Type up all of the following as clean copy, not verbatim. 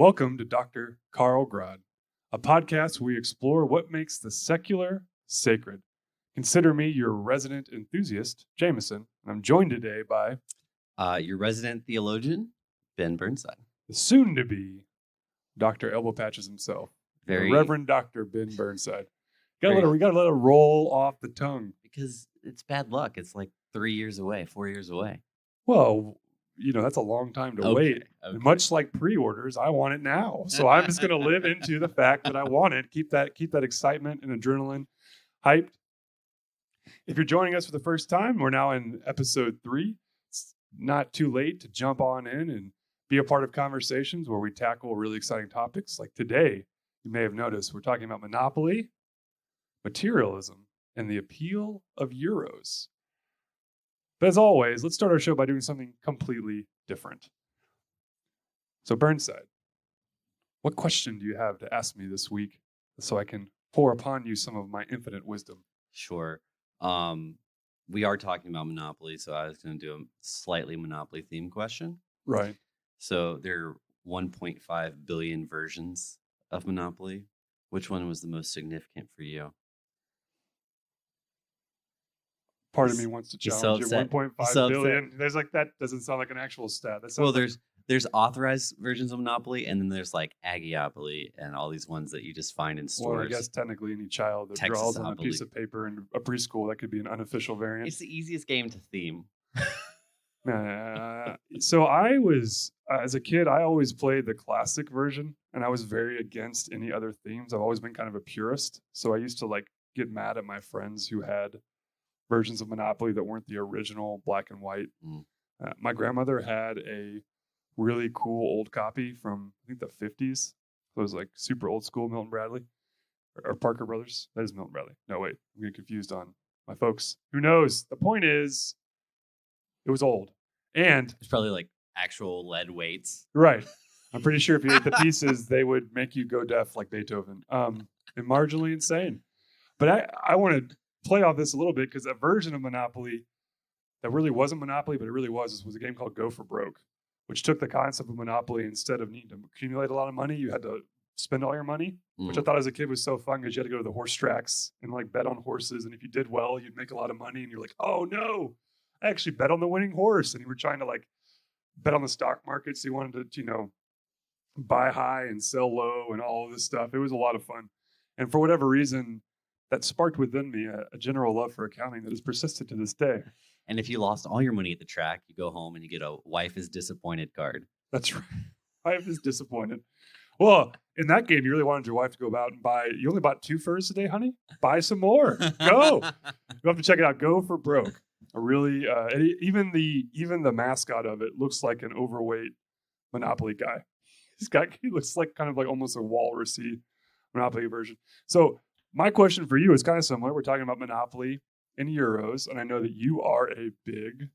Welcome to Dr. Carl Grod, a podcast where we explore what makes the secular sacred. Consider me your resident enthusiast, Jameson, and I'm joined today by your resident theologian, Ben Burnside. the soon-to-be Dr. Elbow Patches himself, the Reverend Dr. Ben Burnside. We gotta let it roll off the tongue. Because it's bad luck. It's like 3 years away, 4 years away. Well, that's a long time to wait. Okay. Much like pre-orders, I want it now. So I'm just going to live into the fact that I want it. Keep that excitement and adrenaline hyped. If you're joining us for the first time, we're now in episode 3. It's not too late to jump on in and be a part of conversations where we tackle really exciting topics. Like today, you may have noticed we're talking about monopoly, materialism, and the appeal of euros. But as always, let's start our show by doing something completely different. So Burnside, what question do you have to ask me this week so I can pour upon you some of my infinite wisdom? Sure. We are talking about Monopoly, so I was going to do a slightly Monopoly themed question. Right. So there are 1.5 billion versions of Monopoly. Which one was the most significant for you? Part of me wants to challenge you. 1.5 billion. There's that doesn't sound like an actual stat. There's authorized versions of Monopoly, and then there's like Aggiopoly and all these ones that you just find in stores. Well, I guess technically any child that draws on a piece of paper in a preschool, that could be an unofficial variant. It's the easiest game to theme. So I was, as a kid, I always played the classic version, and I was very against any other themes. I've always been kind of a purist. So I used to get mad at my friends who had versions of Monopoly that weren't the original black and white. My grandmother had a really cool old copy from, I think, the 50s. So it was super old school Milton Bradley or Parker Brothers. That is Milton Bradley. No, wait, I'm getting confused on my folks. Who knows? The point is, it was old. And it's probably actual lead weights. Right. I'm pretty sure if you ate the pieces, they would make you go deaf like Beethoven. And marginally insane. But I want to play off this a little bit because a version of Monopoly that really wasn't Monopoly, but it really was a game called Go for Broke, which took the concept of Monopoly. Instead of needing to accumulate a lot of money, you had to spend all your money, which I thought as a kid was so fun because you had to go to the horse tracks and bet on horses. And if you did well, you'd make a lot of money. And you're like, oh no, I actually bet on the winning horse. And you were trying to bet on the stock market. So you wanted to, buy high and sell low and all of this stuff. It was a lot of fun. And for whatever reason, that sparked within me a general love for accounting that has persisted to this day. And if you lost all your money at the track, you go home and you get a wife is disappointed card. That's right. Wife is disappointed. Well, in that game, you really wanted your wife to go out and buy. You only bought 2 furs a day, honey? Buy some more. Go. You have to check it out. Go for Broke. A really, even the mascot of it looks like an overweight Monopoly guy. He looks like kind of almost a walrusy Monopoly version. So my question for you is kind of similar. We're talking about Monopoly in euros, and I know that you are a big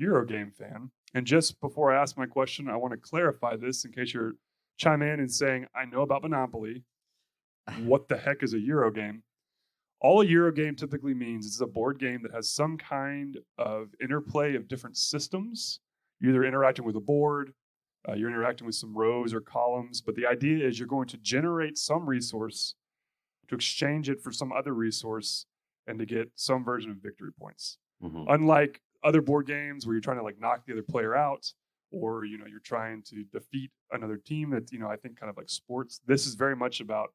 Eurogame fan. And just before I ask my question, I want to clarify this in case you're chiming in and saying, I know about Monopoly. What the heck is a Eurogame? All a Eurogame typically means is a board game that has some kind of interplay of different systems. You're either interacting with a board, you're interacting with some rows or columns, but the idea is you're going to generate some resource to exchange it for some other resource and to get some version of victory points. Mm-hmm. Unlike other board games where you're trying to knock the other player out, or you're trying to defeat another team that I think kind of like sports. This is very much about,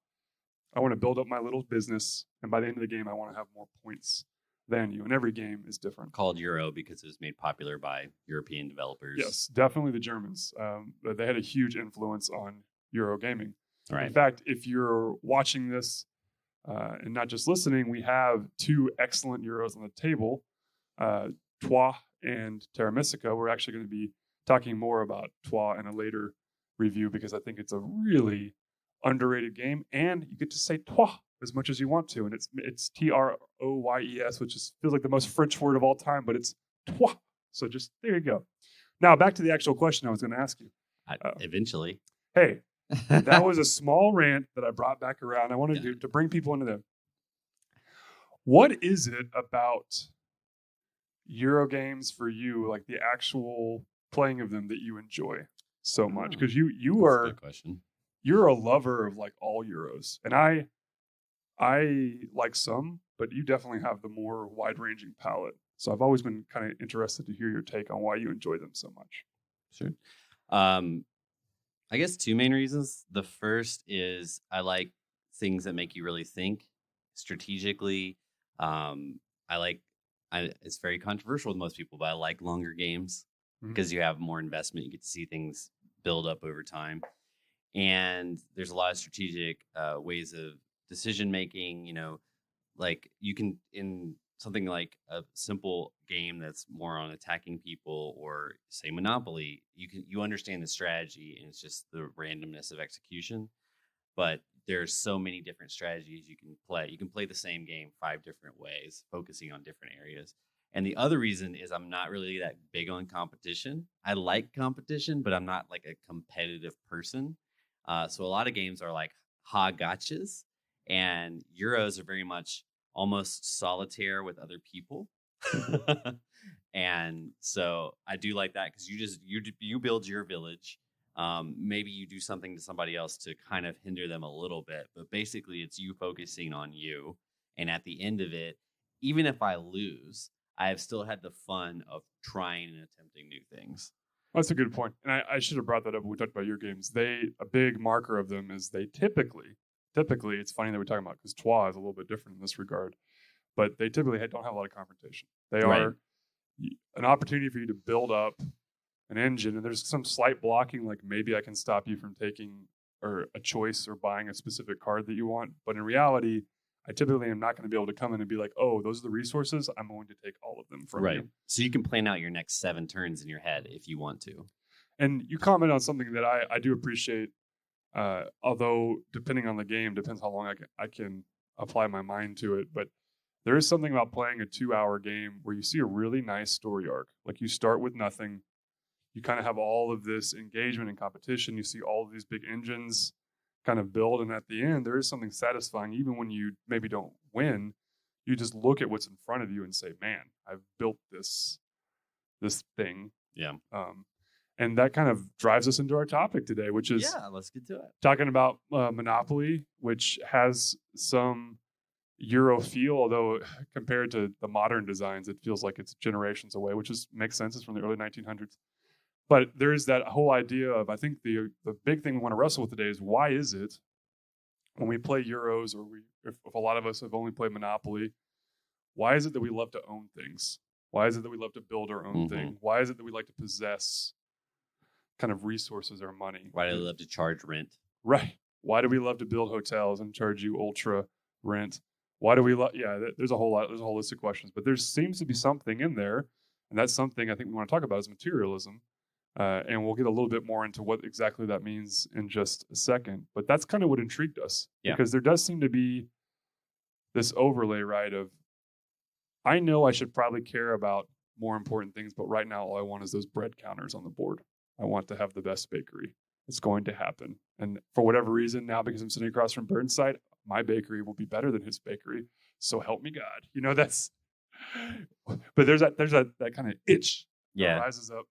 I want to build up my little business, and by the end of the game I want to have more points than you, and every game is different. Called Euro because it was made popular by European developers. Yes, definitely the Germans. They had a huge influence on Euro gaming. Right. In fact, if you're watching this and not just listening, we have 2 excellent Euros on the table, Trois and Terra Mystica. We're actually going to be talking more about Trois in a later review because I think it's a really underrated game, and you get to say Trois as much as you want to, and it's Troyes, which feels like the most French word of all time, but it's Trois. So just there you go. Now back to the actual question I was going to ask you. Eventually. Hey, that was a small rant that I brought back around. I wanted to bring people into them. What is it about Euro games for you, like the actual playing of them, that you enjoy? so much? Oh, Because you that's a are good question. you're a lover of like all Euros, and I like some, but you definitely have the more wide ranging palette. So I've always been kind of interested to hear your take on why you enjoy them so much. Sure. Um, I guess two main reasons. The first is I like things that make you really think strategically. Um, I like, it's very controversial with most people, but I like longer games Mhm. because you have more investment. You get to see things build up over time. And there's a lot of strategic ways of decision making, like you can in something like a simple game that's more on attacking people or say Monopoly, you understand the strategy and it's just the randomness of execution. But there's so many different strategies you can play. You can play the same game 5 different ways, focusing on different areas. And the other reason is I'm not really that big on competition. I like competition, but I'm not like a competitive person. So a lot of games are like ha gotchas, and Euros are very much almost solitaire with other people. And so I do like that because you build your village. Maybe you do something to somebody else to kind of hinder them a little bit, but basically it's you focusing on you. And at the end of it, even if I lose, I have still had the fun of trying and attempting new things. That's a good point. And I should have brought that up when we talked about your games. A big marker of them is they typically, it's funny that we're talking about because Trois is a little bit different in this regard, but they typically don't have a lot of confrontation. They Right. are an opportunity for you to build up an engine, and there's some slight blocking, like maybe I can stop you from taking or a choice or buying a specific card that you want. But in reality, I typically am not going to be able to come in and be like, oh, those are the resources. I'm going to take all of them from you. So you can plan out your next 7 turns in your head if you want to. And you comment on something that I do appreciate, although depending on the game, depends how long I can apply my mind to it. But there is something about playing a 2-hour game where you see a really nice story arc. Like you start with nothing. You kind of have all of this engagement and competition. You see all of these big engines kind of build. And at the end, there is something satisfying. Even when you maybe don't win, you just look at what's in front of you and say, man, I've built this thing. Yeah. And that kind of drives us into our topic today, which is let's get to it. talking about Monopoly, which has some Euro feel, although compared to the modern designs, it feels like it's generations away, which makes sense. It's from the early 1900s. But there is that whole idea of, I think the big thing we want to wrestle with today is why is it when we play Euros or if a lot of us have only played Monopoly, why is it that we love to own things? Why is it that we love to build our own thing? Why is it that we like to possess kind of resources or money? Why do they love to charge rent? Right. Why do we love to build hotels and charge you ultra rent? Why do we love? Yeah, there's a whole list of questions, but there seems to be something in there, and that's something I think we want to talk about is materialism. And we'll get a little bit more into what exactly that means in just a second. But that's kind of what intrigued us. Yeah. Because there does seem to be this overlay, right, of I know I should probably care about more important things, but right now all I want is those bread counters on the board. I want to have the best bakery. It's going to happen. And for whatever reason, now because I'm sitting across from Burnside, my bakery will be better than his bakery. So help me God. That's but there's that kind of itch that rises up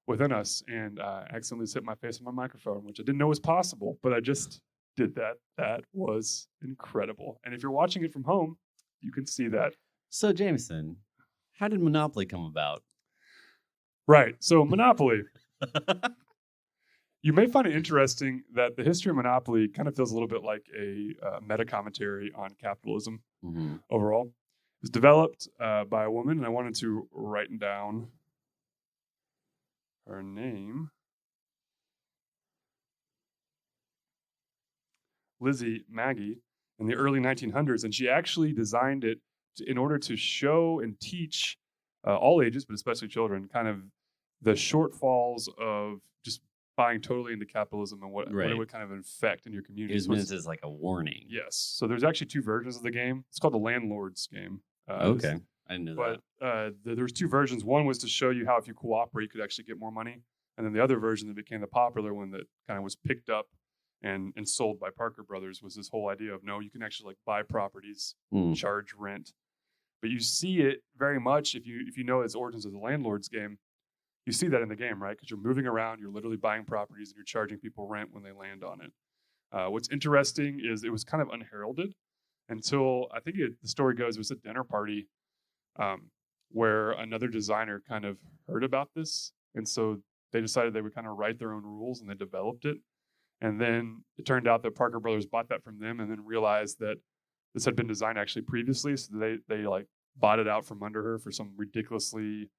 within us, and accidentally hit my face on my microphone, which I didn't know was possible, but I just did that. That was incredible. And if you're watching it from home, you can see that. So, Jameson, how did Monopoly come about? Right. So, Monopoly. You may find it interesting that the history of Monopoly kind of feels a little bit like a meta commentary on capitalism overall. It was developed by a woman, and I wanted to write down her name. Lizzie Maggie in the early 1900s, and she actually designed it in order to show and teach all ages, but especially children, kind of the shortfalls of just buying totally into capitalism and what it would kind of infect in your community. It was meant as like a warning. Yes. So there's actually 2 versions of the game. It's called the Landlord's game. Okay. I didn't know that. But there's 2 versions. One was to show you how if you cooperate, you could actually get more money. And then the other version that became the popular one that kind of was picked up and sold by Parker Brothers was this whole idea of, no, you can actually like buy properties, charge rent. But you see it very much if you know its origins as a Landlord's game. you see that in the game, right? Because you're moving around, you're literally buying properties, and you're charging people rent when they land on it. What's interesting is it was kind of unheralded until I think the story goes it was a dinner party where another designer kind of heard about this, and so they decided they would kind of write their own rules, and they developed it. And then it turned out that Parker Brothers bought that from them, and then realized that this had been designed actually previously, so they like bought it out from under her for some ridiculously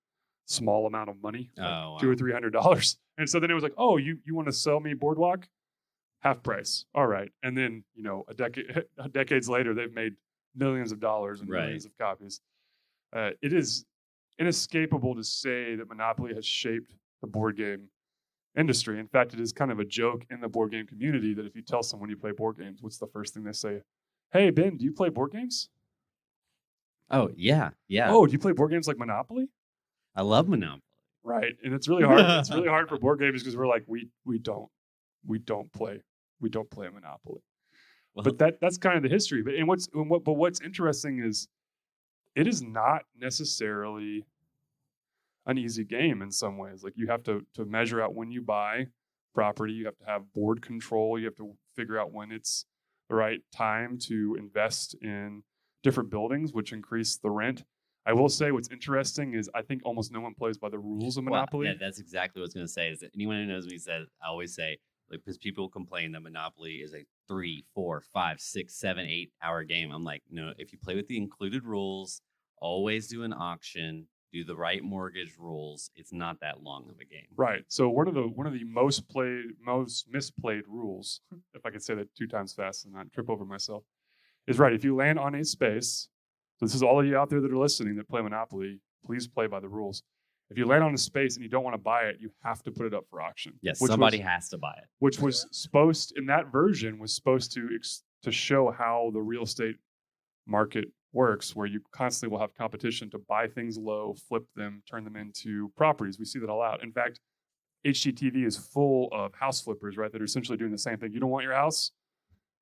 small amount of money, like wow. $200 or $300. And so then it was like, oh, you want to sell me Boardwalk? Half price. All right. And then, decades later, they've made millions of dollars and millions of copies. It is inescapable to say that Monopoly has shaped the board game industry. In fact, it is kind of a joke in the board game community that if you tell someone you play board games, what's the first thing they say? Hey, Ben, do you play board games? Oh, yeah. Yeah. Oh, do you play board games like Monopoly? I love Monopoly. Right. And it's really hard. It's really hard for board games because we're like, we don't play Monopoly. Well, but that's kind of the history. But what's interesting is it is not necessarily an easy game in some ways. Like you have to measure out when you buy property, you have to have board control, you have to figure out when it's the right time to invest in different buildings, which increase the rent. I will say what's interesting is I think almost no one plays by the rules of Monopoly. Well, yeah, that's exactly what I was going to say. Is that anyone who knows me says, I always say, like, because people complain that Monopoly is a 3, 4, 5, 6, 7, 8 hour game. I'm like, no, if you play with the included rules, always do an auction, do the right mortgage rules, it's not that long of a game. Right. So one of the most misplayed rules, if I could say that 2 times fast and not trip over myself, is right. If you land on a space, so this is all of you out there that are listening that play Monopoly, please play by the rules. If you land on a space and you don't want to buy it, you have to put it up for auction. Yes, somebody has to buy it. Which was supposed, in that version, was supposed to show how the real estate market works, where you constantly will have competition to buy things low, flip them, turn them into properties. We see that all out. In fact, HGTV is full of house flippers, right, that are essentially doing the same thing. You don't want your house?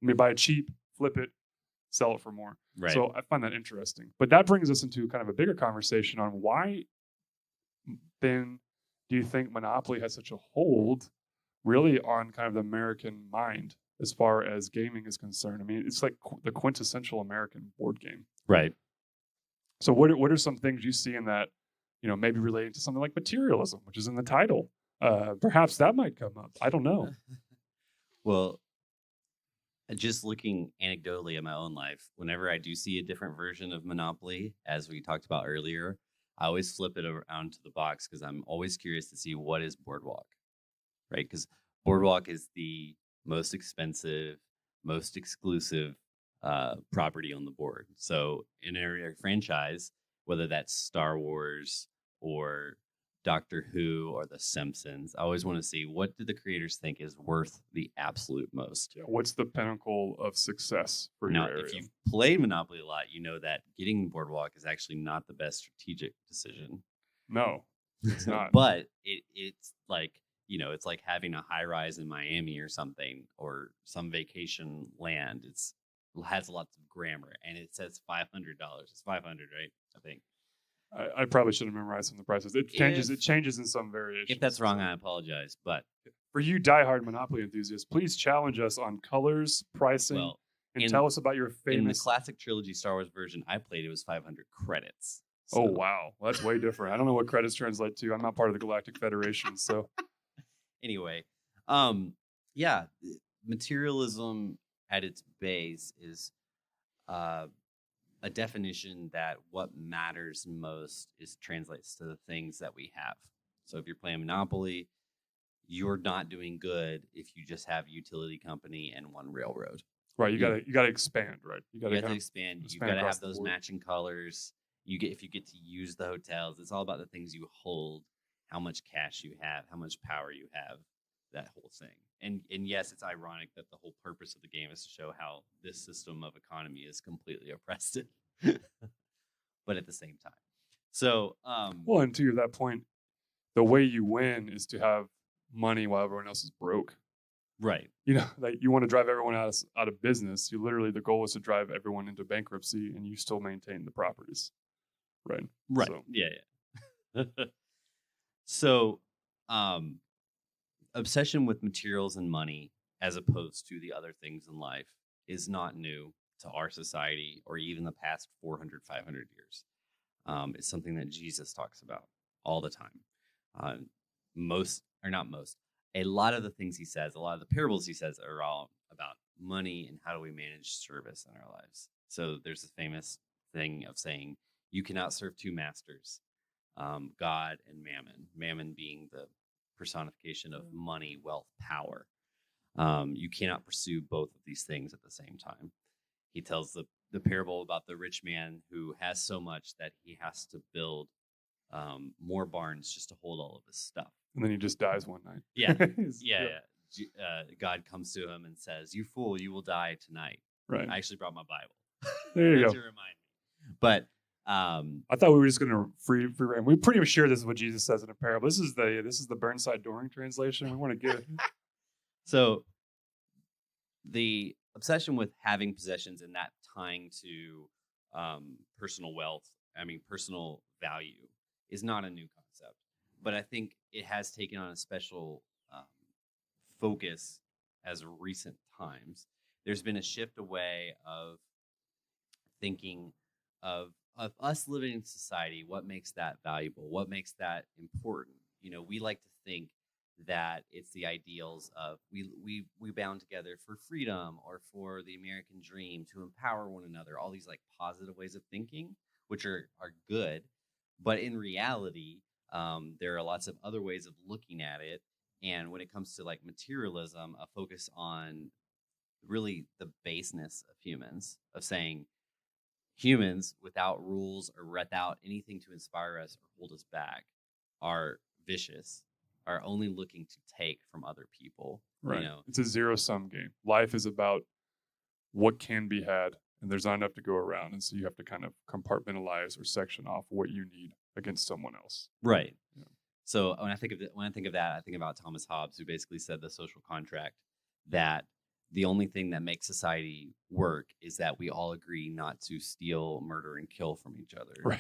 Let me buy it cheap, flip it, sell it for more. Right. So I find that interesting. But that brings us into kind of a bigger conversation on why then do you think Monopoly has such a hold really on kind of the American mind as far as gaming is concerned? I mean, it's like the quintessential American board game. Right. So what are some things you see in that, maybe relating to something like materialism, which is in the title? Perhaps that might come up. I don't know. Well, just looking anecdotally at my own life, whenever I do see a different version of Monopoly, as we talked about earlier, I always flip it around to the box because I'm always curious to see what is Boardwalk, right? Because Boardwalk is the most expensive, most exclusive property on the board. So in a franchise, whether that's Star Wars or Doctor Who or The Simpsons, I always want to see what do the creators think is worth the absolute most. Yeah, what's the pinnacle of success for your area? Now, if you've played Monopoly a lot, you know that getting Boardwalk is actually not the best strategic decision. No, it's not. But it's like, it's like having a high rise in Miami or something, or some vacation land. It has lots of grammar, and it says $500. It's $500, right? I think. I probably should have memorized some of the prices. It changes in some variations. If that's wrong, I apologize. But for you diehard Monopoly enthusiasts, please challenge us on colors, pricing, and tell us about your famous. In the classic trilogy Star Wars version I played, it was 500 credits. So. Oh, wow. Well, that's way different. I don't know what credits translate to. I'm not part of the Galactic Federation, so. Anyway, materialism at its base is a definition that what matters most translates to the things that we have. So if you're playing Monopoly, you're not doing good if you just have a utility company and one railroad. Right. You gotta expand, right? You gotta expand. You gotta have those matching colors. If you get to use the hotels, it's all about the things you hold, how much cash you have, how much power you have, that whole thing. And yes, it's ironic that the whole purpose of the game is to show how this system of economy is completely oppressive, but at the same time. So, well, and to that point, the way you win is to have money while everyone else is broke. Right. Like you want to drive everyone out of business. The goal is to drive everyone into bankruptcy, and you still maintain the properties. Right. Right. So. Yeah. So, obsession with materials and money, as opposed to the other things in life, is not new to our society or even the past 400, 500 years. It's something that Jesus talks about all the time. Uh, most, or not most, a lot of the things he says, a lot of the parables he says are all about money and how do we manage service in our lives. So there's this famous thing of saying, you cannot serve two masters, God and mammon, mammon being the personification of money, wealth, power. You cannot pursue both of these things at the same time. He tells the parable about the rich man who has so much that he has to build more barns just to hold all of his stuff. And then he just dies one night. Yeah. God comes to him and says, "You fool, you will die tonight." Right. I actually brought my Bible. There you go. To remind me. But I thought we were just going to free rein. We're pretty sure this is what Jesus says in a parable. This is the Burnside Doring translation. We want to get it. So the obsession with having possessions and that tying to personal wealth, personal value, is not a new concept. But I think it has taken on a special focus as of recent times. There's been a shift away of thinking of us living in society. What makes that valuable? What makes that important? We like to think that it's the ideals of we bound together for freedom or for the American dream to empower one another. All these like positive ways of thinking, which are good, but in reality, there are lots of other ways of looking at it. And when it comes to like materialism, a focus on really the baseness of humans, of saying humans without rules or without anything to inspire us or hold us back are vicious, are only looking to take from other people. Right. It's a zero-sum game. Life is about what can be had, and there's not enough to go around. And so you have to kind of compartmentalize or section off what you need against someone else. Right. Yeah. So when I think of that, I think about Thomas Hobbes, who basically said the social contract, that the only thing that makes society work is that we all agree not to steal, murder, and kill from each other. Right.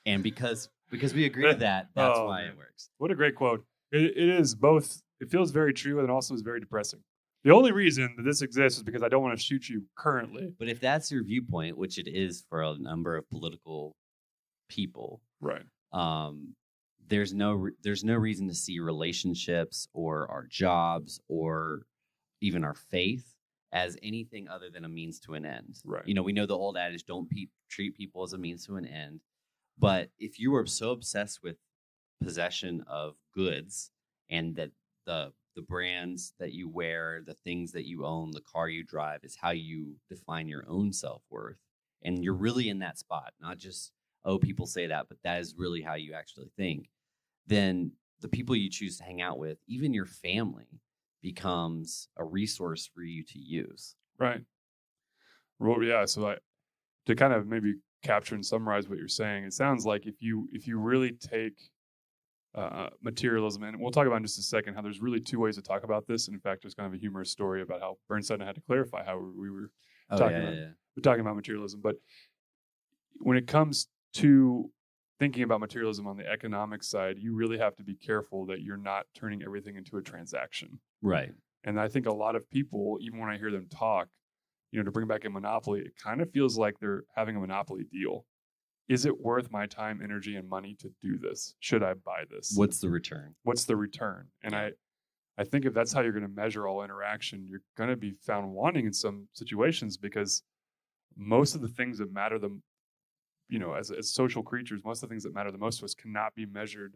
And because we agree to that, that's why it works. What a great quote. It is both. It feels very true and also is very depressing. The only reason that this exists is because I don't want to shoot you currently. But if that's your viewpoint, which it is for a number of political people, right? There's no reason to see relationships or our jobs or even our faith as anything other than a means to an end. Right. We know the old adage, don't treat people as a means to an end. But if you are so obsessed with possession of goods and that the brands that you wear, the things that you own, the car you drive is how you define your own self-worth. And you're really in that spot, not just, oh, people say that, but that is really how you actually think. Then the people you choose to hang out with, even your family, becomes a resource for you to use. Right. Well, yeah. So to kind of maybe capture and summarize what you're saying, it sounds like if you really take materialism, and we'll talk about in just a second how there's really two ways to talk about this. And in fact, there's kind of a humorous story about how Burnside had to clarify how we were talking about materialism. But when it comes to thinking about materialism on the economic side, you really have to be careful that you're not turning everything into a transaction. Right. And I think a lot of people, even when I hear them talk, to bring back a monopoly, it kind of feels like they're having a monopoly deal. Is it worth my time, energy, and money to do this? Should I buy this? What's the return? And I think if that's how you're going to measure all interaction, you're going to be found wanting in some situations, because most of the things that matter as social creatures, most of the things that matter the most to us cannot be measured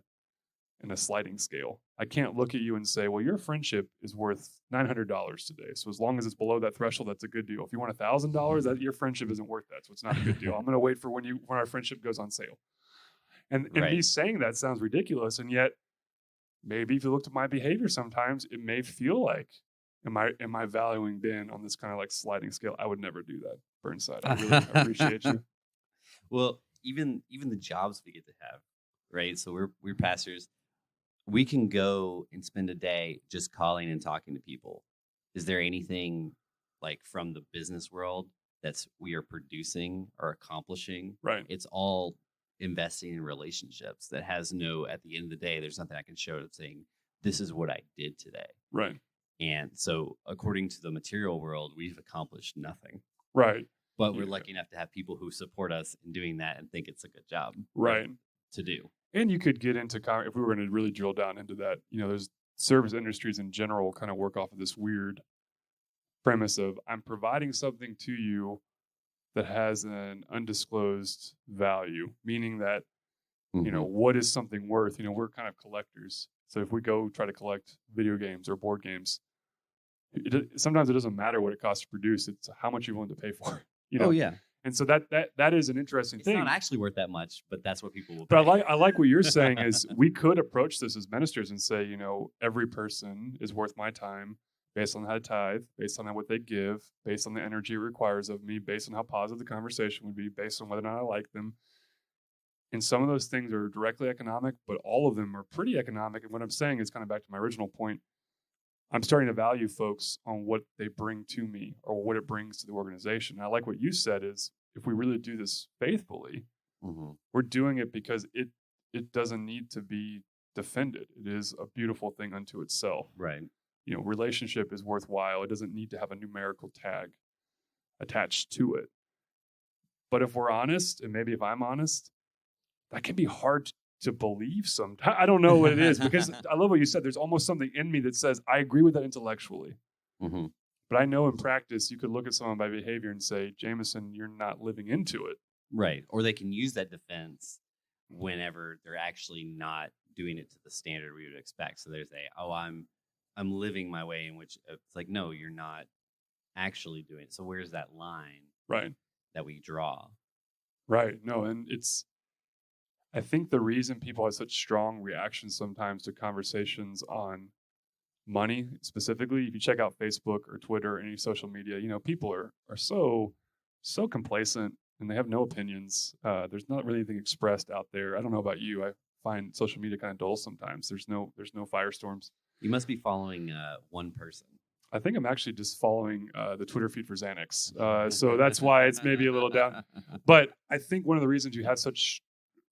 in a sliding scale. I can't look at you and say, well, your friendship is worth $900 today. So as long as it's below that threshold, that's a good deal. If you want $1,000, that your friendship isn't worth that. So it's not a good deal. I'm going to wait for when our friendship goes on sale. And me saying that sounds ridiculous. And yet maybe if you looked at my behavior sometimes, it may feel like, am I valuing Ben on this kind of like sliding scale? I would never do that, Burnside. I really appreciate you. Well, even the jobs we get to have, right? So we're pastors. We can go and spend a day just calling and talking to people. Is there anything like from the business world we are producing or accomplishing? Right. It's all investing in relationships that has no, at the end of the day, there's nothing I can show that's saying, this is what I did today. Right. And so according to the material world, we've accomplished nothing. Right. But we're lucky enough to have people who support us in doing that and think it's a good job. Right. To do. And you could get into, if we were going to really drill down into that, there's service industries in general kind of work off of this weird premise of I'm providing something to you that has an undisclosed value, meaning that, what is something worth? We're kind of collectors. So if we go try to collect video games or board games, sometimes it doesn't matter what it costs to produce. It's how much you're willing to pay for it. Oh, yeah. And so that is an interesting thing. It's not actually worth that much, but that's what people will pay. But I like what you're saying is we could approach this as ministers and say, every person is worth my time based on how to tithe, based on what they give, based on the energy it requires of me, based on how positive the conversation would be, based on whether or not I like them. And some of those things are directly economic, but all of them are pretty economic. And what I'm saying is kind of back to my original point. I'm starting to value folks on what they bring to me or what it brings to the organization. And I like what you said is if we really do this faithfully, we're doing it because it doesn't need to be defended. It is a beautiful thing unto itself. Right. Relationship is worthwhile. It doesn't need to have a numerical tag attached to it. But if we're honest, and maybe if I'm honest, that can be hard to believe sometimes. I don't know what it is, because I love what you said. There's almost something in me that says, I agree with that intellectually. But I know in practice, you could look at someone by behavior and say, Jameson, you're not living into it. Right. Or they can use that defense whenever they're actually not doing it to the standard we would expect. So there's I'm living my way in which it's like, no, you're not actually doing it. So where's that line that we draw? Right. No, and I think the reason people have such strong reactions sometimes to conversations on money, specifically, if you check out Facebook or Twitter or any social media, people are so complacent and they have no opinions. There's not really anything expressed out there. I don't know about you. I find social media kind of dull sometimes. There's no firestorms. You must be following one person. I think I'm actually just following the Twitter feed for Xanax. So that's why it's maybe a little down. But I think one of the reasons you have such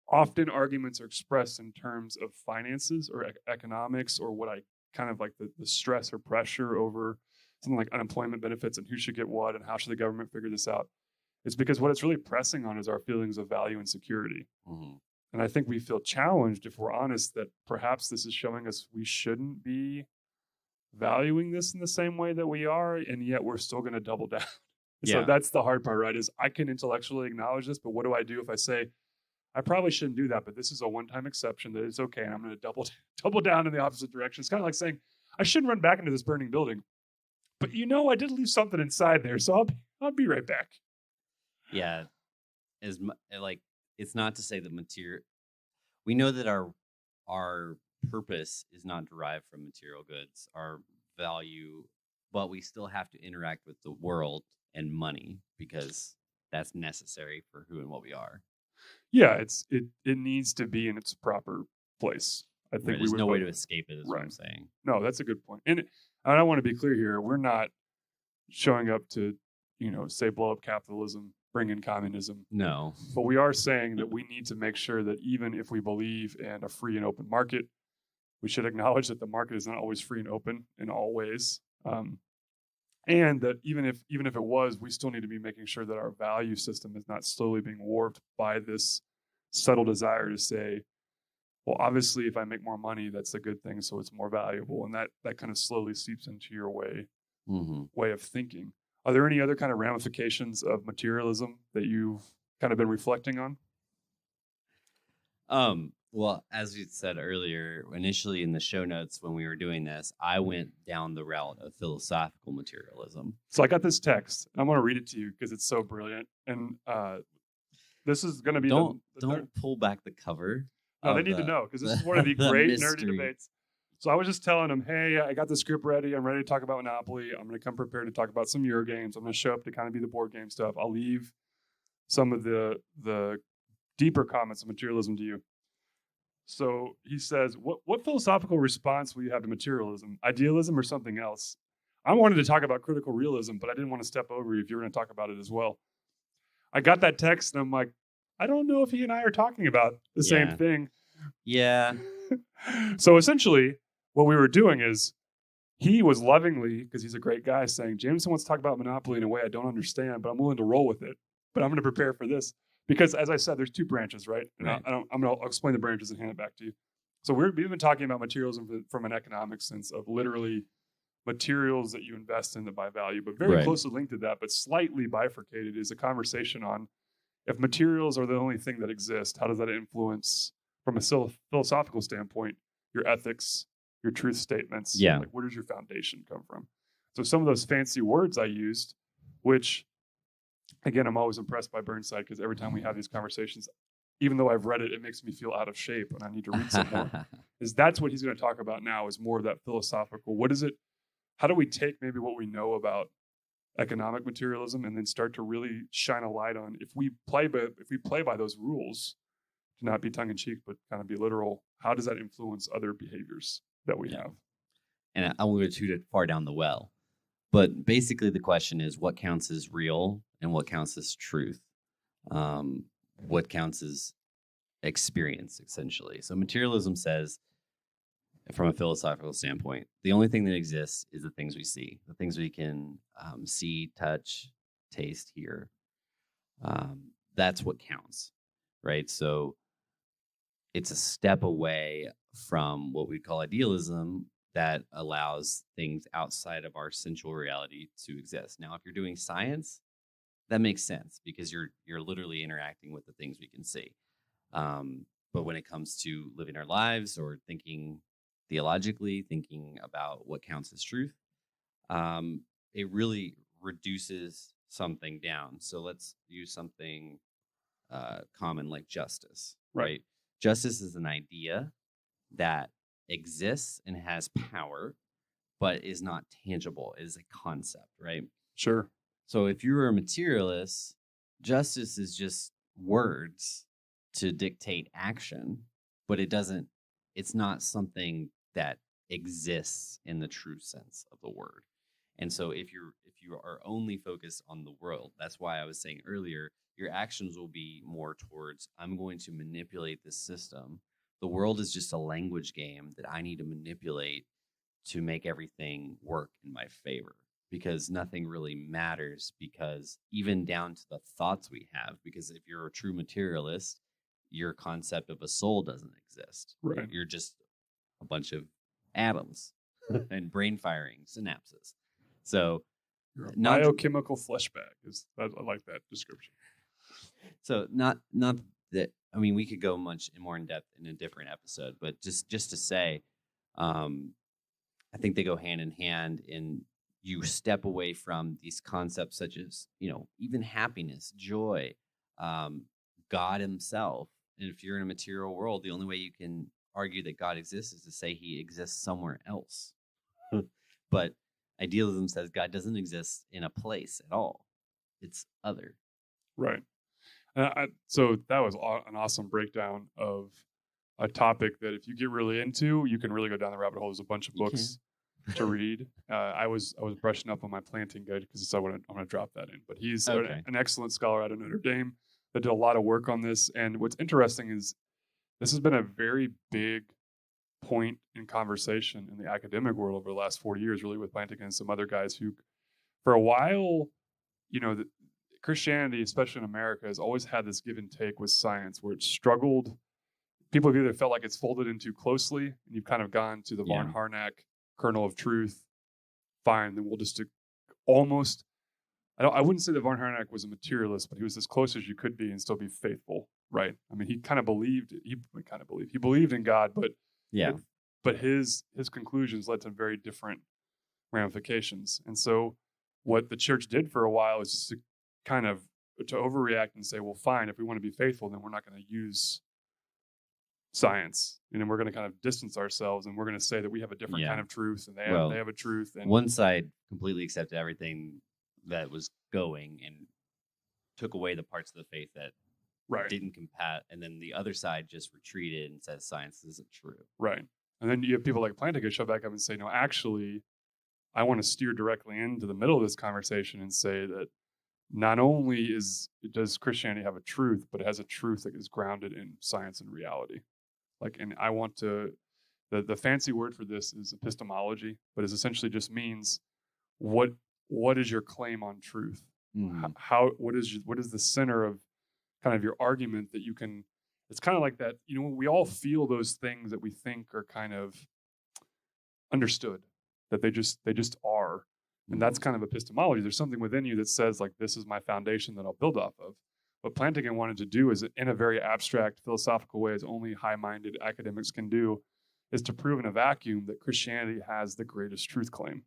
often arguments are expressed in terms of finances or economics, or what I kind of like the stress or pressure over something like unemployment benefits and who should get what and how should the government figure this out. It's because what it's really pressing on is our feelings of value and security. And I think we feel challenged, if we're honest, that perhaps this is showing us we shouldn't be valuing this in the same way that we are, and yet we're still going to double down. So that's the hard part, right? Is I can intellectually acknowledge this, but what do I do if I say, I probably shouldn't do that, but this is a one-time exception that it's okay, and I'm going to double down in the opposite direction. It's kind of like saying, I shouldn't run back into this burning building, but I did leave something inside there, so I'll be right back. Yeah, it's not to say that we know that our purpose is not derived from material goods, our value, but we still have to interact with the world and money because that's necessary for who and what we are. Yeah, it needs to be in its proper place. I think there's no way to escape it, is what I'm saying. No, that's a good point. And I want to be clear here. We're not showing up to, say blow up capitalism, bring in communism. No. But we are saying that we need to make sure that even if we believe in a free and open market, we should acknowledge that the market is not always free and open in all ways. And that even if it was, we still need to be making sure that our value system is not slowly being warped by this subtle desire to say, well, obviously, if I make more money, that's a good thing, so it's more valuable. And that kind of slowly seeps into your way of thinking. Are there any other kind of ramifications of materialism that you've kind of been reflecting on? Well, as you said earlier, initially in the show notes when we were doing this, I went down the route of philosophical materialism. So I got this text. I'm going to read it to you because it's so brilliant. And this is going to be don't pull back the cover. No, they need to know because this is one of the great nerdy debates. So I was just telling them, hey, I got the script ready. I'm ready to talk about Monopoly. I'm going to come prepared to talk about some Euro games. I'm going to show up to kind of be the board game stuff. I'll leave some of the deeper comments of materialism to you. So he says, what philosophical response will you have to materialism? Idealism or something else? I wanted to talk about critical realism, but I didn't want to step over you if you were going to talk about it as well. I got that text and I'm like, I don't know if he and I are talking about the same Yeah. thing. Yeah. So essentially, what we were doing is he was lovingly, because he's a great guy, saying, Jameson wants to talk about monopoly in a way I don't understand, but I'm willing to roll with it. But I'm going to prepare for this. Because as I said, there's two branches, right? And Right. I'll explain the branches and hand it back to you. So we've been talking about materialism from an economic sense of literally materials that you invest in that buy value, but very Right. closely linked to that, but slightly bifurcated is a conversation on if materials are the only thing that exist, how does that influence, from a philosophical standpoint, your ethics, your truth statements? Yeah. Like, where does your foundation come from? So some of those fancy words I used, which, again, I'm always impressed by Burnside because every time we have these conversations, even though I've read it, it makes me feel out of shape and I need to read some more. Is that's what he's going to talk about now is more of that philosophical. What is it? How do we take maybe what we know about economic materialism and then start to really shine a light on if we play by those rules, to not be tongue in cheek but kind of be literal, how does that influence other behaviors that we have? And I won't go too far down the well, but basically the question is what counts as real and what counts as truth, what counts as experience, essentially. So materialism says, from a philosophical standpoint, the only thing that exists is the things we see, the things we can see, touch, taste, hear. That's what counts, right? So it's a step away from what we call idealism that allows things outside of our sensual reality to exist. Now, if you're doing science, that makes sense because you're literally interacting with the things we can see. But when it comes to living our lives or thinking theologically, thinking about what counts as truth, it really reduces something down. So let's use something common like justice, right? Justice is an idea that exists and has power, but is not tangible. It is a concept, right? Sure. So if you're a materialist, justice is just words to dictate action, but it's not something that exists in the true sense of the word. And so if you are only focused on the world, that's why I was saying earlier, your actions will be more towards, I'm going to manipulate this system. The world is just a language game that I need to manipulate to make everything work in my favor, because nothing really matters, because even down to the thoughts we have, because if you're a true materialist, your concept of a soul doesn't exist. Right. You're just a bunch of atoms and brain firing synapses. So biochemical flesh bag I like that description. So not that, I mean, we could go much more in depth in a different episode, but just to say, I think they go hand in hand in you step away from these concepts such as, even happiness, joy, God himself. And if you're in a material world, the only way you can argue that God exists is to say he exists somewhere else. But idealism says God doesn't exist in a place at all. It's other. Right. So that was an awesome breakdown of a topic that if you get really into, you can really go down the rabbit hole. There's a bunch of books to read. I was brushing up on my planting guide because I'm going to drop that in. But he's an excellent scholar out of Notre Dame that did a lot of work on this. And what's interesting is this has been a very big point in conversation in the academic world over the last 40 years, really, with Plantinga and some other guys who, for a while, Christianity, especially in America, has always had this give and take with science where it struggled. People have either felt like it's folded in too closely, and you've kind of gone to the von Harnack kernel of truth. Fine, then we'll just almost. I wouldn't say that von Harnack was a materialist, but he was as close as you could be and still be faithful, right? I mean, he kind of believed. He believed in God, but his conclusions led to very different ramifications. And so, what the church did for a while is just to overreact and say, well, fine, if we want to be faithful, then we're not going to use science, and we're going to kind of distance ourselves, and we're going to say that we have a different kind of truth, and they have a truth. And one side completely accepted everything that was going and took away the parts of the faith that didn't compat, and then the other side just retreated and says science isn't true. Right. And then you have people like Plantinga show back up and say, no, actually, I want to steer directly into the middle of this conversation and say that not only does Christianity have a truth, but it has a truth that is grounded in science and reality. Like, and I want to, the fancy word for this is epistemology, but it essentially just means what is your claim on truth? What is the center of kind of your argument that you can, it's kind of like that, we all feel those things that we think are kind of understood, that they just are. And that's kind of epistemology. There's something within you that says, like, this is my foundation that I'll build off of. What Plantinga wanted to do is, in a very abstract philosophical way, as only high-minded academics can do, is to prove in a vacuum that Christianity has the greatest truth claim.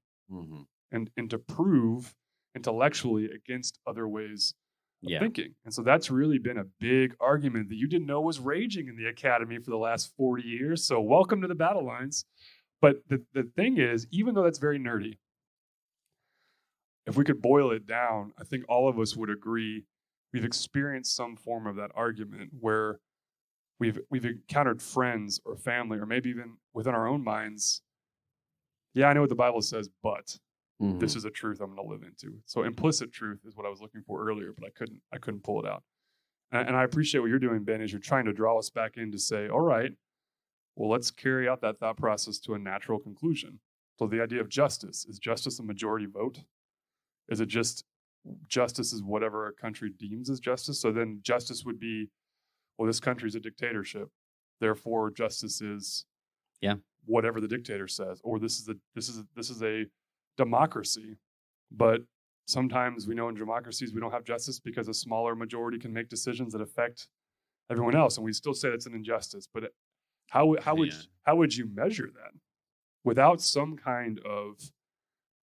And to prove intellectually against other ways of thinking. And so that's really been a big argument that you didn't know was raging in the academy for the last 40 years. So welcome to the battle lines. But the thing is, even though that's very nerdy, if we could boil it down, I think all of us would agree we've experienced some form of that argument where we've encountered friends or family, or maybe even within our own minds. Yeah, I know what the Bible says, but this is a truth I'm going to live into. So implicit truth is what I was looking for earlier, but I couldn't pull it out. And I appreciate what you're doing, Ben, is you're trying to draw us back in to say, all right, well, let's carry out that thought process to a natural conclusion. So the idea of justice, is justice a majority vote? Is it just justice is whatever a country deems as justice? So then justice would be, well, this country's a dictatorship, therefore justice is whatever the dictator says, or this is a democracy. But sometimes we know in democracies we don't have justice because a smaller majority can make decisions that affect everyone else, and we still say that's an injustice. But how would you measure that without some kind of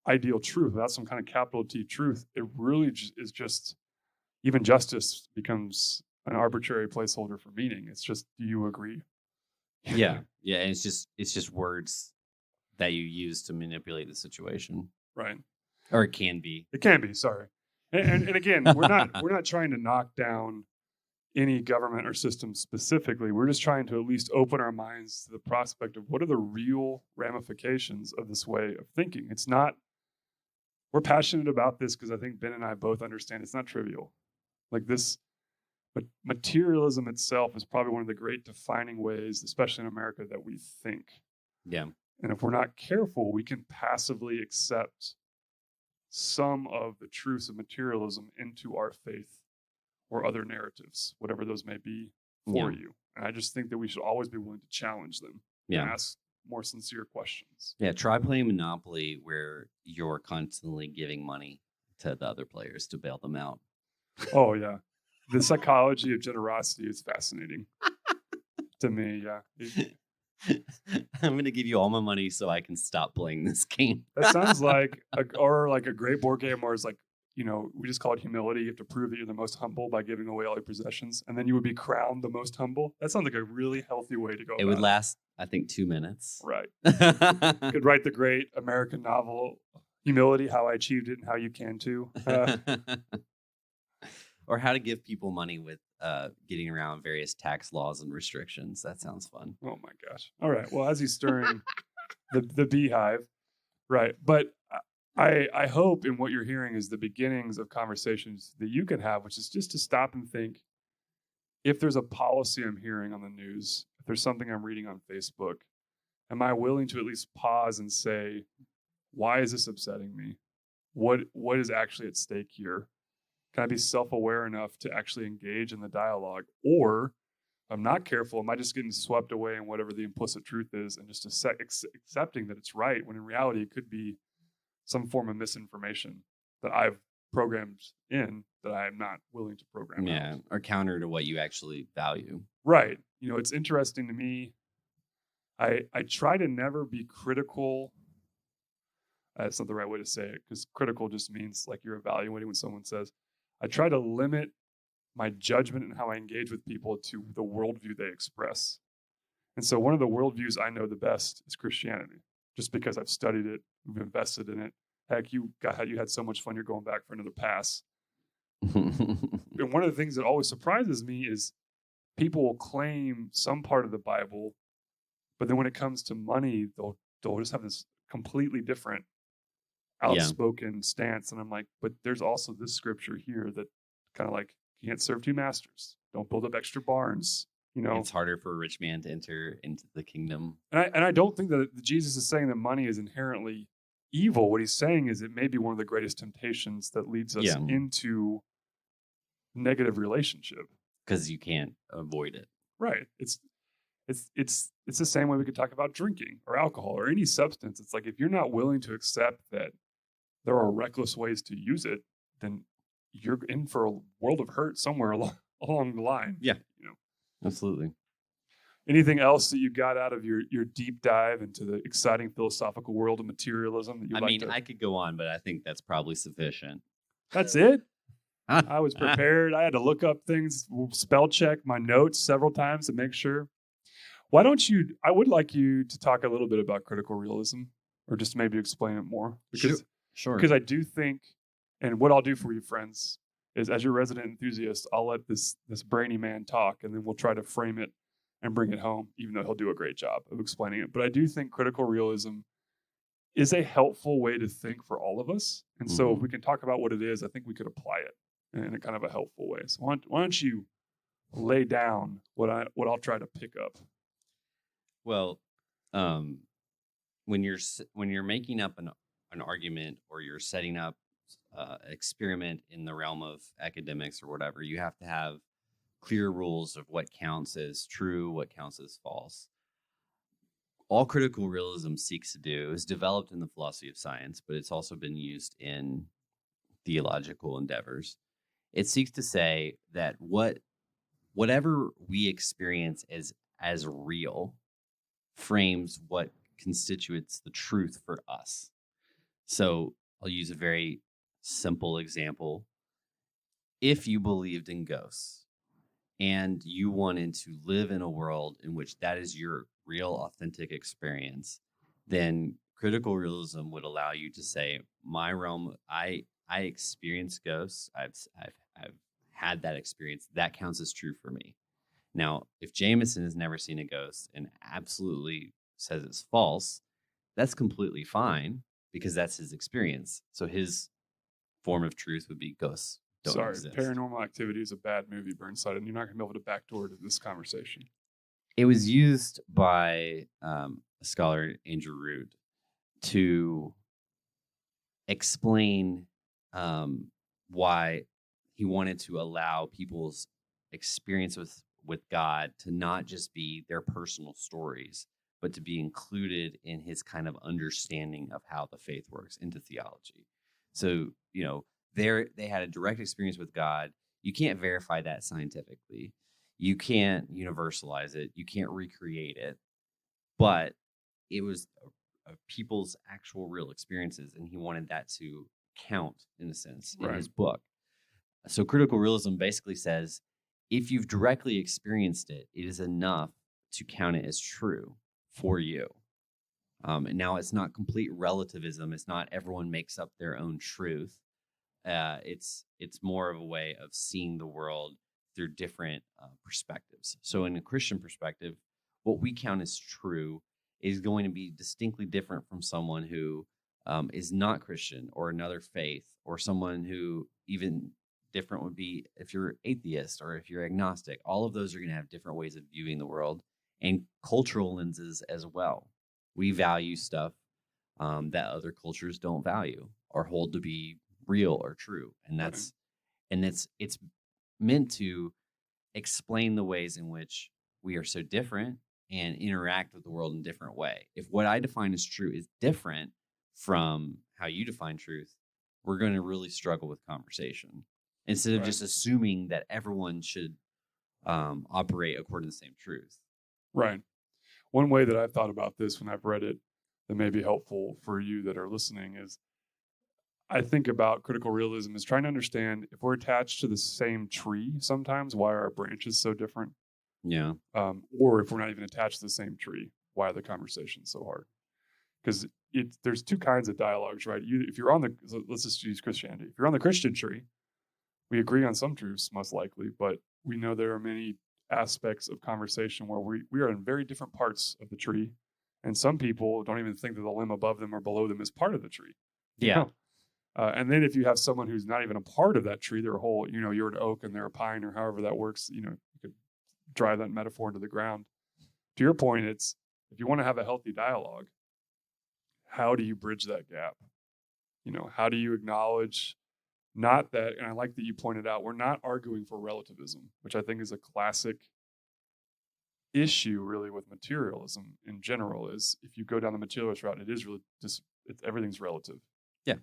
ideal truth, without some kind of capital T truth? It really is just, even justice becomes an arbitrary placeholder for meaning. It's just, do you agree? Yeah. And it's just words that you use to manipulate the situation, right? Or it can be. It can be. Sorry, and again, we're not trying to knock down any government or system specifically. We're just trying to at least open our minds to the prospect of what are the real ramifications of this way of thinking. It's not. We're passionate about this because I think Ben and I both understand it's not trivial. Like this, but materialism itself is probably one of the great defining ways, especially in America, that we think. Yeah. And if we're not careful, we can passively accept some of the truths of materialism into our faith or other narratives, whatever those may be for you. And I just think that we should always be willing to challenge them and ask more sincere questions. Yeah, try playing Monopoly where you're constantly giving money to the other players to bail them out. Oh, yeah. The psychology of generosity is fascinating to me, yeah. I'm going to give you all my money so I can stop playing this game. That sounds like a great board game where it's like, we just call it humility. You have to prove that you're the most humble by giving away all your possessions, and then you would be crowned the most humble. That sounds like a really healthy way to go. It would last, I think, 2 minutes. Right. You could write the great American novel, Humility, How I Achieved It and How You Can Too. Or how to give people money with getting around various tax laws and restrictions. That sounds fun. Oh my gosh. All right. Well, as he's stirring the beehive, right. But I hope in what you're hearing is the beginnings of conversations that you can have, which is just to stop and think, if there's a policy I'm hearing on the news, if there's something I'm reading on Facebook, am I willing to at least pause and say, why is this upsetting me? What is actually at stake here? Can I be self-aware enough to actually engage in the dialogue? Or if I'm not careful, am I just getting swept away in whatever the implicit truth is and just accepting that it's right, when in reality it could be some form of misinformation that I've programmed in that I am not willing to program out. Or counter to what you actually value. Right. It's interesting to me. I try to never be critical. That's not the right way to say it, because critical just means like you're evaluating when someone says. I try to limit my judgment and how I engage with people to the worldview they express. And so one of the worldviews I know the best is Christianity, just because I've studied it, we've invested in it. Heck, you had so much fun, you're going back for another pass. And one of the things that always surprises me is people will claim some part of the Bible, but then when it comes to money, they'll just have this completely different outspoken stance. And I'm like, but there's also this scripture here that kind of like, you can't serve two masters. Don't build up extra barns. It's harder for a rich man to enter into the kingdom. And I don't think that Jesus is saying that money is inherently evil. What he's saying is it may be one of the greatest temptations that leads us into negative relationship. Because you can't avoid it. Right. It's the same way we could talk about drinking or alcohol or any substance. It's like if you're not willing to accept that there are reckless ways to use it, then you're in for a world of hurt somewhere along the line. Yeah. Absolutely. Anything else that you got out of your deep dive into the exciting philosophical world of materialism that you I could go on, but I think that's probably sufficient. That's it? I was prepared. I had to look up things, spell check my notes several times to make sure. Why don't you, I would like you to talk a little bit about critical realism, or just maybe explain it more. Sure. Because I do think, and what I'll do for you, friends, is as your resident enthusiast, I'll let this brainy man talk, and then we'll try to frame it and bring it home, even though he'll do a great job of explaining it. But I do think critical realism is a helpful way to think for all of us. And so if we can talk about what it is, I think we could apply it in a kind of a helpful way. So why don't you lay down what I'll try to pick up? Well, when you're making up an argument, or you're setting up experiment in the realm of academics or whatever, you have to have clear rules of what counts as true, what counts as false. All critical realism seeks to do is developed in the philosophy of science, but it's also been used in theological endeavors. It seeks to say that whatever we experience as real frames what constitutes the truth for us. So I'll use a very simple example. If you believed in ghosts and you wanted to live in a world in which that is your real, authentic experience, then critical realism would allow you to say, my realm, I experience ghosts. I've had that experience. That counts as true for me. Now, if Jameson has never seen a ghost and absolutely says it's false, that's completely fine because that's his experience. So his form of truth would be ghosts don't exist. Paranormal Activity is a bad movie, Burnside, and you're not going to be able to backdoor to this conversation. It was used by a scholar, Andrew Root, to explain why he wanted to allow people's experience with God to not just be their personal stories, but to be included in his kind of understanding of how the faith works into theology. So, they had a direct experience with God. You can't verify that scientifically. You can't universalize it. You can't recreate it. But it was people's actual real experiences, and he wanted that to count, in a sense, in his book. So critical realism basically says, if you've directly experienced it, it is enough to count it as true for you. And now it's not complete relativism. It's not everyone makes up their own truth. It's more of a way of seeing the world through different perspectives. So in a Christian perspective, what we count as true is going to be distinctly different from someone who is not Christian or another faith, or someone who even different would be if you're atheist or if you're agnostic. All of those are going to have different ways of viewing the world and cultural lenses as well. We value stuff that other cultures don't value or hold to be real or true. And it's meant to explain the ways in which we are so different and interact with the world in a different way. If what I define as true is different from how you define truth, we're going to really struggle with conversation. Instead of just assuming that everyone should operate according to the same truth. Right. One way that I've thought about this when I've read it that may be helpful for you that are listening is I think about critical realism as trying to understand if we're attached to the same tree sometimes, why are our branches so different? Yeah. Or if we're not even attached to the same tree, why are the conversations so hard? Because there's two kinds of dialogues, right? If you're on let's just use Christianity. If you're on the Christian tree, we agree on some truths, most likely, but we know there are many aspects of conversation where we are in very different parts of the tree. And some people don't even think that the limb above them or below them is part of the tree. you Yeah. know? And then if you have someone who's not even a part of that tree, they're a whole, you're an oak and they're a pine, or however that works, you could drive that metaphor into the ground. To your point, it's if you want to have a healthy dialogue, how do you bridge that gap? How do you acknowledge not that, and I like that you pointed out, we're not arguing for relativism, which I think is a classic issue really with materialism in general. Is if you go down the materialist route, it is really just everything's relative. Yeah.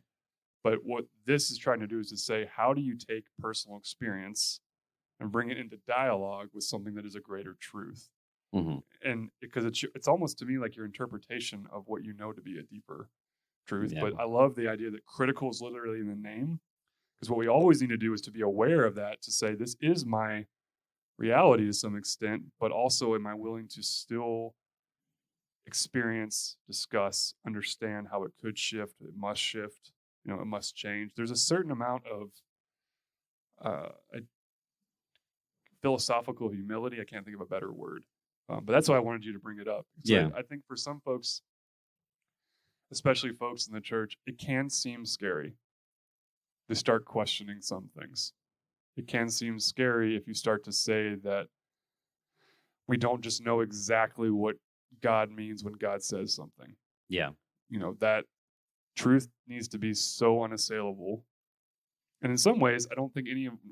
But what this is trying to do is to say, how do you take personal experience and bring it into dialogue with something that is a greater truth? Mm-hmm. And because it's almost to me like your interpretation of what you know to be a deeper truth. Yeah. But I love the idea that critical is literally in the name, because what we always need to do is to be aware of that, to say, this is my reality to some extent, but also am I willing to still experience, discuss, understand how it could shift, it must shift, it must change. There's a certain amount of a philosophical humility. I can't think of a better word. But that's why I wanted you to bring it up. Yeah. I think for some folks, especially folks in the church, it can seem scary to start questioning some things. It can seem scary if you start to say that we don't just know exactly what God means when God says something. Yeah. That truth needs to be so unassailable. And in some ways, I don't think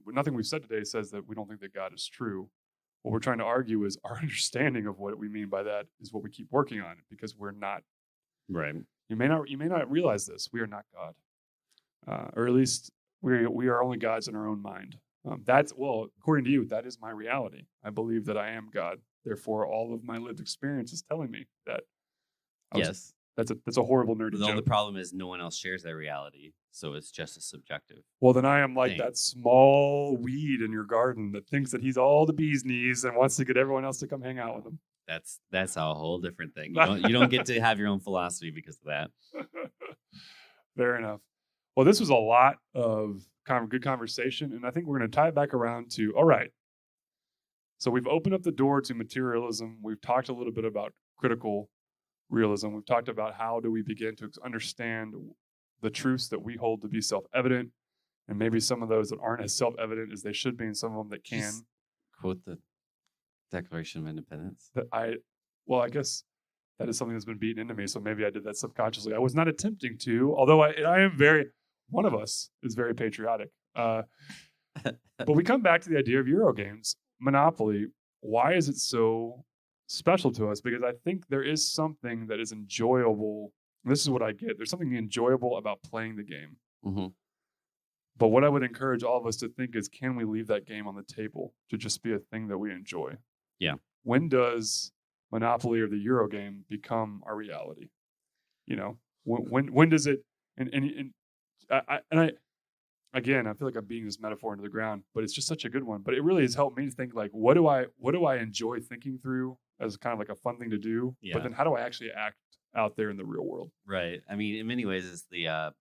nothing we've said today says that we don't think that God is true. What we're trying to argue is our understanding of what we mean by that is what we keep working on, because we're not. Right. You may not realize this. We are not God, or at least we are only gods in our own mind. According to you, that is my reality. I believe that I am God. Therefore, all of my lived experience is telling me that. Yes. That's a horrible nerdy The joke. only problem is no one else shares that reality, so it's just as subjective. Well, then I am like thing. that small weed in your garden that thinks that he's all the bee's knees and wants to get everyone else to come hang out with him. That's a whole different thing. You don't get to have your own philosophy because of that. Fair enough. Well, this was a lot of good conversation, and I think we're going to tie it back around to, all right, so we've opened up the door to materialism. We've talked a little bit about critical realism. We've talked about how do we begin to understand the truths that we hold to be self-evident, and maybe some of those that aren't as self-evident as they should be, and some of them that can. Just quote the Declaration of Independence. I guess that is something that's been beaten into me, so maybe I did that subconsciously. I was not attempting to, although I am one of us is very patriotic. But we come back to the idea of Euro games. Monopoly, why is it so special to us? Because I think there is something that is enjoyable. This is what I get. There's something enjoyable about playing the game. Mm-hmm. But what I would encourage all of us to think is, can we leave that game on the table to just be a thing that we enjoy? Yeah. When does Monopoly or the Euro game become our reality? When does it? And again, I feel like I'm beating this metaphor into the ground, but it's just such a good one. But it really has helped me to think, like, what do I enjoy thinking through as kind of like a fun thing to do? Yeah. But then how do I actually act out there in the real world? Right. I mean, in many ways, it's the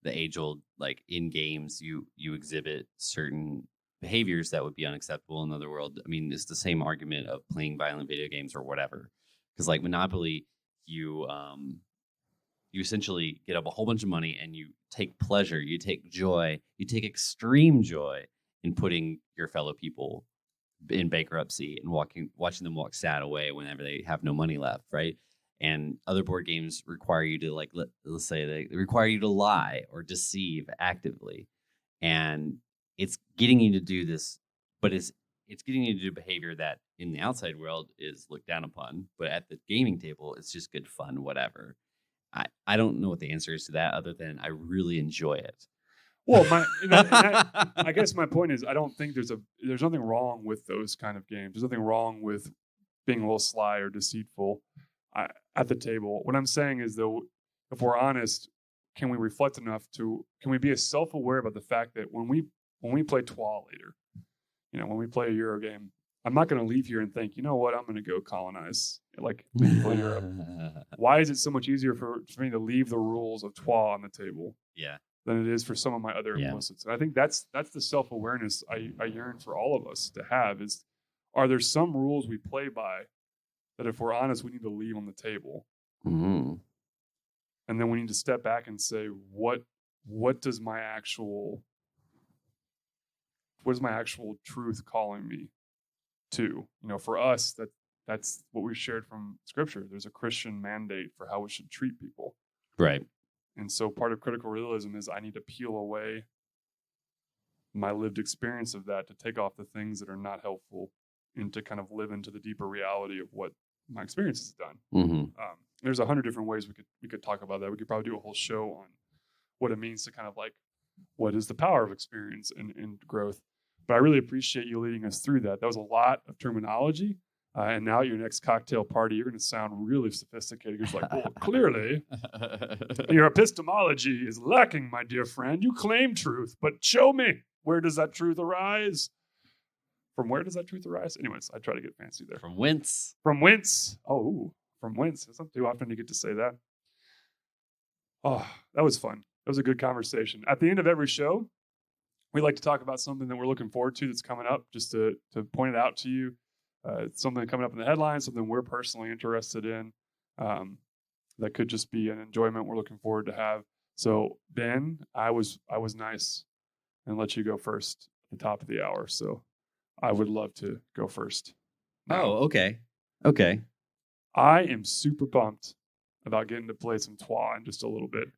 age-old, like, in games, you exhibit certain behaviors that would be unacceptable in another world. I mean, it's the same argument of playing violent video games or whatever. Because, like, Monopoly, you essentially get up a whole bunch of money and you take pleasure, you take joy, you take extreme joy in putting your fellow people in bankruptcy and watching them walk sad away whenever they have no money left, right? And other board games require you to, like, let's say they require you to lie or deceive actively. And it's getting you to do this, but it's getting you to do behavior that in the outside world is looked down upon. But at the gaming table, it's just good fun, whatever. I don't know what the answer is to that other than I really enjoy it. Well, I guess my point is, I don't think there's nothing wrong with those kind of games. There's nothing wrong with being a little sly or deceitful at the table. What I'm saying is, though, if we're honest, can we reflect enough can we be self-aware about the fact that when we play TWA later, when we play a Euro game, I'm not going to leave here and think, you know what, I'm going to go colonize like medieval Europe. Why is it so much easier for me to leave the rules of TWA on the table? Yeah. Than it is for some of my other implicits. And I think that's the self-awareness I yearn for all of us to have is, are there some rules we play by that if we're honest, we need to leave on the table? Mm-hmm. And then we need to step back and say, what is my actual truth calling me to? For us, that's what we shared from Scripture. There's a Christian mandate for how we should treat people. Right. And so part of critical realism is I need to peel away my lived experience of that to take off the things that are not helpful and to kind of live into the deeper reality of what my experience has done. Mm-hmm. There's 100 different ways we could talk about that. We could probably do a whole show on what it means to kind of like, what is the power of experience and growth. But I really appreciate you leading us through that. That was a lot of terminology. And now at your next cocktail party, you're going to sound really sophisticated. You're like, well, clearly, your epistemology is lacking, my dear friend. You claim truth, but show me, where does that truth arise? From where does that truth arise? Anyways, I try to get fancy there. From whence? From whence? Oh, from whence. It's not too often you get to say that. Oh, that was fun. That was a good conversation. At the end of every show, we like to talk about something that we're looking forward to that's coming up, just to point it out to you. Something coming up in the headlines, something we're personally interested in, that could just be an enjoyment we're looking forward to have. So, Ben, I was nice and let you go first at the top of the hour. So I would love to go first. Now, okay. Okay. I am super pumped about getting to play some TWA in just a little bit.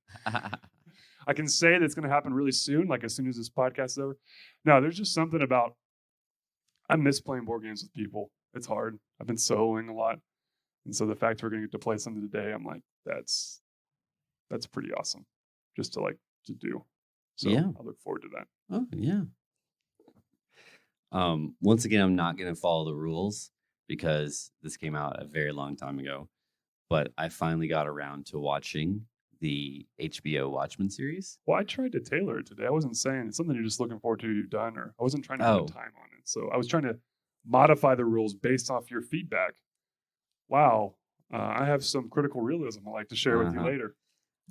I can say that it's going to happen really soon, like as soon as this podcast is over. No, there's just something about, I miss playing board games with people. It's hard. I've been soloing a lot. And so the fact we're going to get to play something today, I'm like, that's pretty awesome just to do. So yeah. I look forward to that. Oh, yeah. Once again, I'm not going to follow the rules because this came out a very long time ago, but I finally got around to watching the HBO Watchmen series. Well, I tried to tailor it today. I wasn't saying it's something you're just looking forward to you've done, or I wasn't trying to put time on it. So I was trying to modify the rules based off your feedback. Wow. I have some critical realism I'd like to share with you later.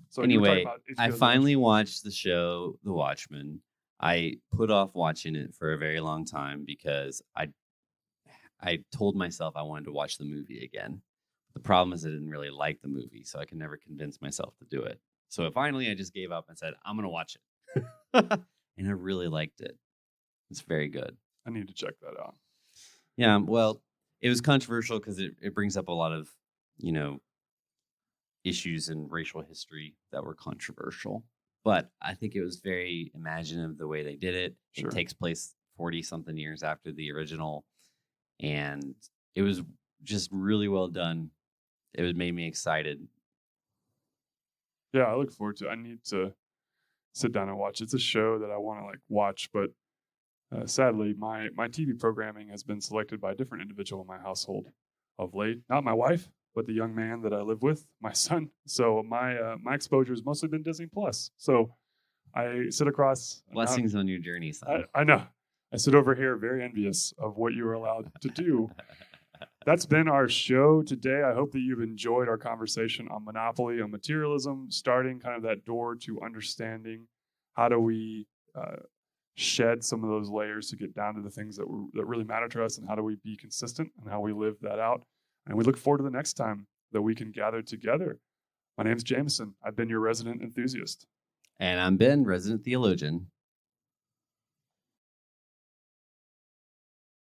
So anyway, I finally watched the show, The Watchmen. I put off watching it for a very long time because I told myself I wanted to watch the movie again. The problem is I didn't really like the movie, so I could never convince myself to do it. So finally, I just gave up and said, I'm going to watch it. And I really liked it. It's very good. I need to check that out. Yeah, well, it was controversial because it brings up a lot of, issues in racial history that were controversial. But I think it was very imaginative the way they did it. Sure. It takes place 40-something years after the original. And it was just really well done. It made me excited. Yeah, I look forward to it. I need to sit down and watch. It's a show that I want to watch, but sadly, my TV programming has been selected by a different individual in my household of late. Not my wife, but the young man that I live with, my son. So my exposure has mostly been Disney Plus. So I sit across. Blessings on your journey, son. I know. I sit over here very envious of what you are allowed to do. That's been our show today. I hope that you've enjoyed our conversation on monopoly, on materialism, starting kind of that door to understanding how do we shed some of those layers to get down to the things that really matter to us, and how do we be consistent and how we live that out. And we look forward to the next time that we can gather together. My name's Jameson. I've been your resident enthusiast. And I'm Ben, resident theologian.